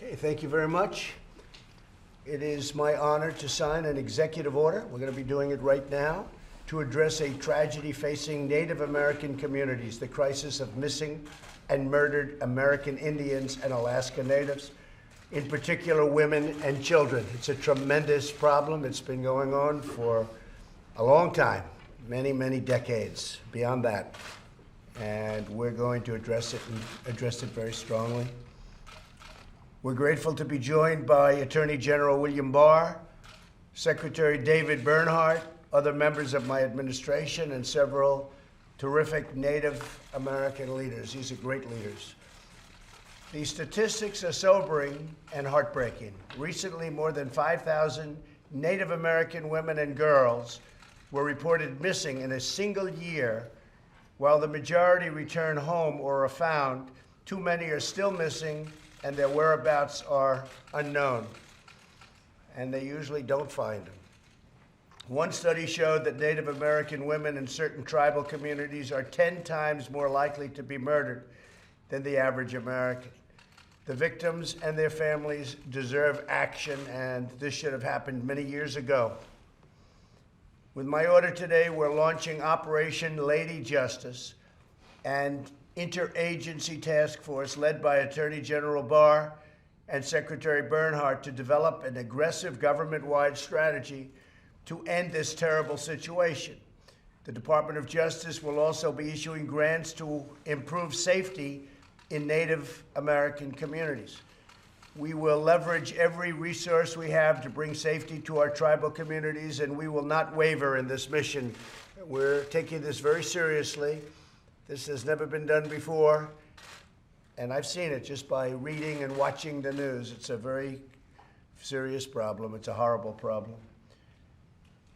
Okay, thank you very much. It is my honor to sign an executive order. We're going to be doing it right now to address a tragedy facing Native American communities, the crisis of missing and murdered American Indians and Alaska Natives, in particular women and children. It's a tremendous problem. It's been going on for a long time, many, many decades, beyond that. And we're going to address it and address it very strongly. We're grateful to be joined by Attorney General William Barr, Secretary David Bernhardt, other members of my administration, and several terrific Native American leaders. These are great leaders. The statistics are sobering and heartbreaking. Recently, more than 5,000 Native American women and girls were reported missing in a single year. While the majority return home or are found, too many are still missing and their whereabouts are unknown. And they usually don't find them. One study showed that Native American women in certain tribal communities are 10 times more likely to be murdered than the average American. The victims and their families deserve action, and this should have happened many years ago. With my order today, we're launching Operation Lady Justice, an interagency task force led by Attorney General Barr and Secretary Bernhardt to develop an aggressive government-wide strategy to end this terrible situation. The Department of Justice will also be issuing grants to improve safety in Native American communities. We will leverage every resource we have to bring safety to our tribal communities, and we will not waver in this mission. We're taking this very seriously. This has never been done before, and I've seen it just by reading and watching the news. It's a very serious problem. It's a horrible problem.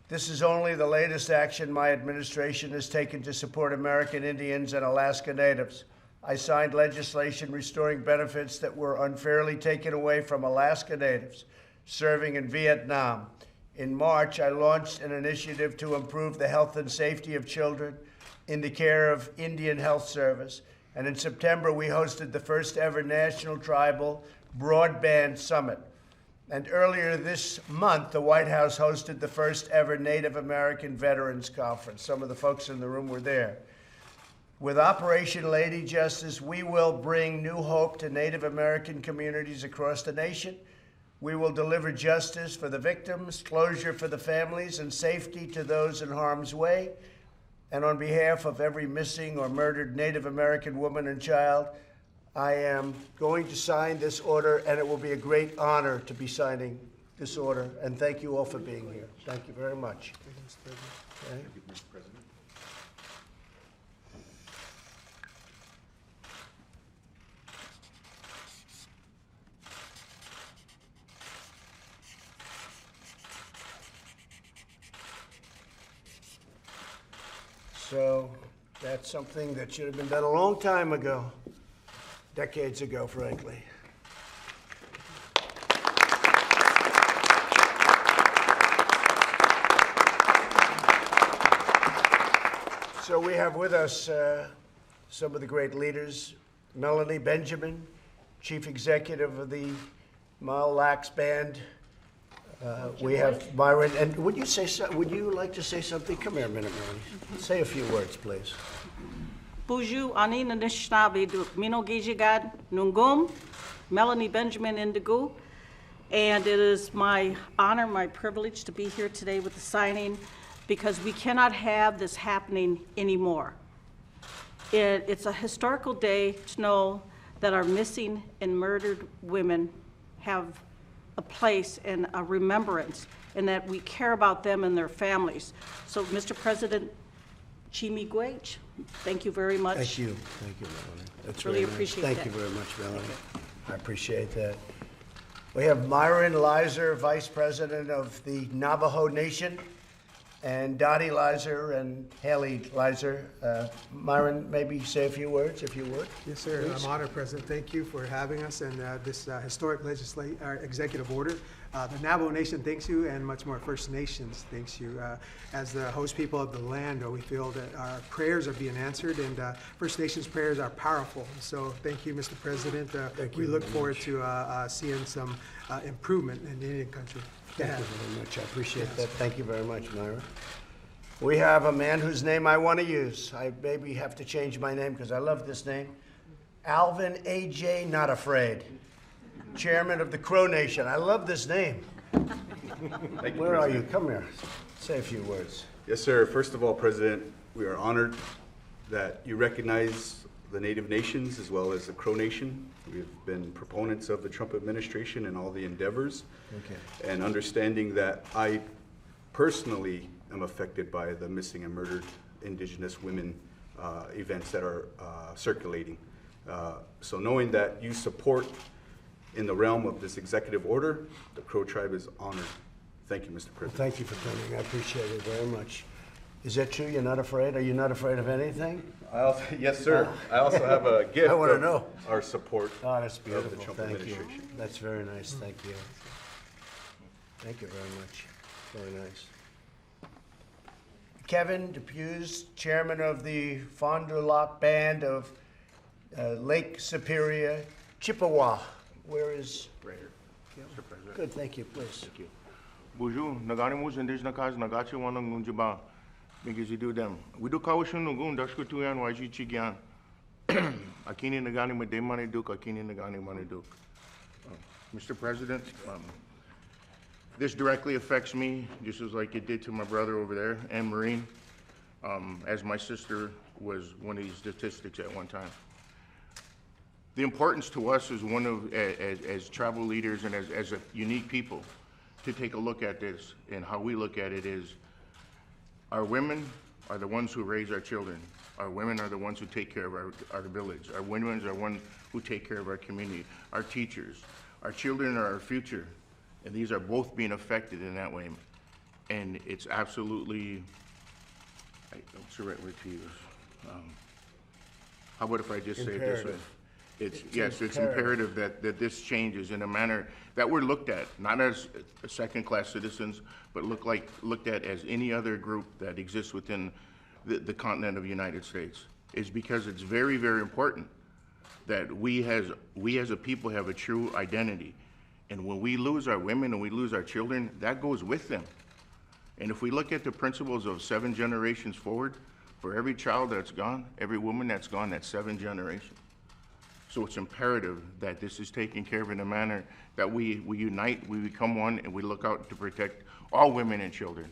This is only the latest action my administration has taken to support American Indians and Alaska Natives. I signed legislation restoring benefits that were unfairly taken away from Alaska Natives serving in Vietnam. In March, I launched an initiative to improve the health and safety of children in the care of Indian Health Service. And in September, we hosted the first ever National Tribal Broadband Summit. And earlier this month, the White House hosted the first ever Native American Veterans Conference. Some of the folks in the room were there. With Operation Lady Justice, we will bring new hope to Native American communities across the nation. We will deliver justice for the victims, closure for the families, and safety to those in harm's way. And on behalf of every missing or murdered Native American woman and child, I am going to sign this order, and it will be a great honor to be signing this order. And thank you all for being here. Thank you very much. Okay. Mr. President. So that's something that should have been done a long time ago, decades ago, frankly. So we have with us some of the great leaders. Melanie Benjamin, Chief Executive of the Mille Lacs Band. We have Myron, and would you like to say something? Come here a minute, Melanie. Say a few words, please. Buju Anina Nishnabi Mino Gijigad Nungum, Melanie Benjamin Indigo, and it is my honor, my privilege to be here today with the signing, because we cannot have this happening anymore. It's a historical day to know that our missing and murdered women have a place and a remembrance, and that we care about them and their families. So, Mr. President, Chimigwech, thank you very much. Thank you, Melanie. That's really very nice. appreciate Thank that. you very much, Melanie. I appreciate that. We have Myron Lizer, Vice President of the Navajo Nation. and Dottie Lizer and Haley Lizer. Myron, maybe say a few words, if you would. Yes, sir. Please. I'm honored, President. Thank you for having us and this historic executive order. The Navajo Nation thanks you, and much more First Nations thanks you. As the host people of the land, we feel that our prayers are being answered, and First Nations prayers are powerful. So thank you, Mr. President. We look forward to seeing some improvement in the Indian country. Thank you very much. I appreciate that. Thank you very much, Myra. We have a man whose name I want to use. I maybe have to change my name because I love this name. Alvin A.J. Not Afraid, Chairman of the Crow Nation. I love this name. Thank you, Where are President. you? Come here. Say a few words. Yes, sir. First of all, President, we are honored that you recognize the Native Nations as well as the Crow Nation. We've been proponents of the Trump administration and all the endeavors. Okay. And understanding that I personally am affected by the missing and murdered Indigenous women events that are circulating. So knowing that you support in the realm of this executive order, the Crow tribe is honored. Thank you, Mr. Well, President. thank you for coming. I appreciate it very much. Is that true? You're not afraid? Are you not afraid of anything? Yes, sir. I also have a gift I wanna of know. our support Oh, that's of the beautiful. Trump Thank you. administration. That's very nice. Thank you. Thank you very much. Very nice. Kevin Depews, Chairman of the Fond du Lac Band of Lake Superior, Chippewa. Where is? Right here, Mr. President. Good, thank you, please. Thank you. Bonjour, nagani indígena casa nagachi wana ngunjiba. Because do them. We do kawashun nugun dashku tuyan waji chigyan. Akini nagani mademani duk, akini nagani mani duk. Mr. President, this directly affects me, just as like it did to my brother over there, Anne Marine, as my sister was one of these statistics at one time. The importance to us is one of, as tribal leaders and as a unique people, to take a look at this, and how we look at it is, our women are the ones who raise our children. Our women are the ones who take care of our village. Our women are the ones who take care of our community, our teachers. Our children are our future, and these are both being affected in that way. And it's absolutely, what's the right word to use? How about if I just say it this way? Imperative. It's imperative that this changes in a manner that we're looked at, not as second-class citizens, but looked at as any other group that exists within the continent of the United States. Is because it's very, very important that we as a people have a true identity. And when we lose our women and we lose our children, that goes with them. And if we look at the principles of 7 generations forward, for every child that's gone, every woman that's gone, that's 7 generations. So it's imperative that this is taken care of in a manner that we unite, we become one, and we look out to protect all women and children.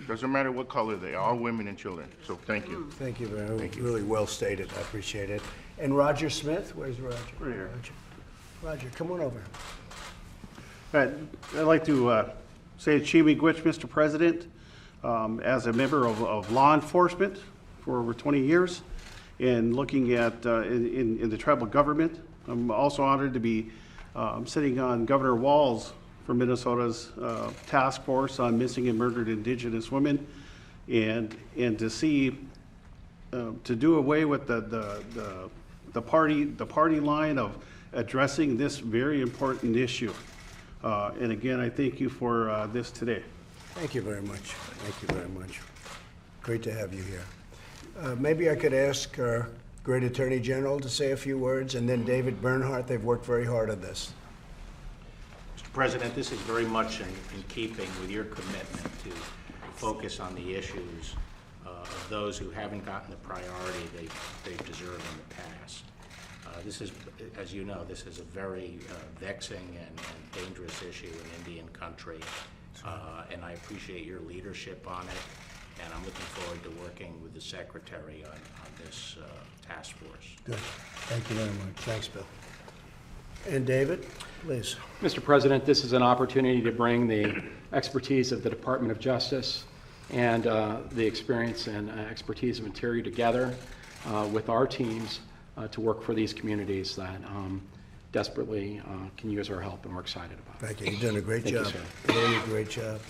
Doesn't matter what color they are, all women and children. So thank you. Thank you very much. Really well stated. I appreciate it. And Roger Smith, where's Roger? Right here. Roger, come on over. I'd like to say Chibi Gwitch, Mr. President, as a member of law enforcement for over 20 years, and looking at in the tribal government. I'm also honored to be sitting on Governor Walz for Minnesota's task force on missing and murdered Indigenous women, and to see to do away with the party line of addressing this very important issue. And again, I thank you for this today. Thank you very much. Thank you very much. Great to have you here. Maybe I could ask our great Attorney General to say a few words, and then David Bernhardt. They've worked very hard on this. Mr. President, this is very much in keeping with your commitment to focus on the issues of those who haven't gotten the priority they deserve in the past. This is, as you know, this is a very vexing and dangerous issue in Indian country, and I appreciate your leadership on it, and I'm looking forward to working with the Secretary on this task force. Good. Thank you very much. Thanks, Bill. And David, please. Mr. President, this is an opportunity to bring the expertise of the Department of Justice and the experience and expertise of Interior together with our teams to work for these communities that desperately can use our help, and we're excited about it. Thank you. You've done a great Thank you, job. sir. Really great job.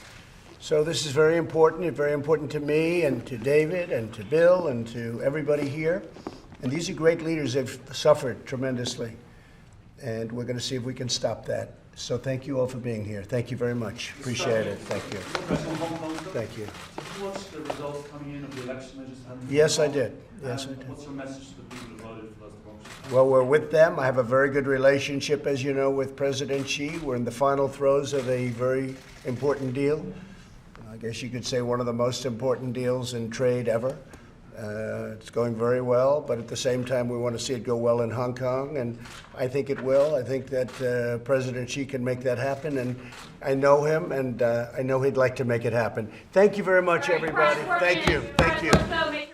So this is very important to me and to David and to Bill and to everybody here. And these are great leaders. They've suffered tremendously. And we're going to see if we can stop that. So thank you all for being here. Thank you very much. Appreciate it. Thank you. Thank you. Did you watch the results coming in of the election I just had? Yes, I did. Yes, I did. What's your message to the people who voted for those democracies? Well, we're with them. I have a very good relationship, as you know, with President Xi. We're in the final throes of a very important deal. I guess you could say one of the most important deals in trade ever. It's going very well, but at the same time, we want to see it go well in Hong Kong, and I think it will. I think that President Xi can make that happen, and I know him, and I know he'd like to make it happen. Thank you very much, everybody. Thank you. Thank you.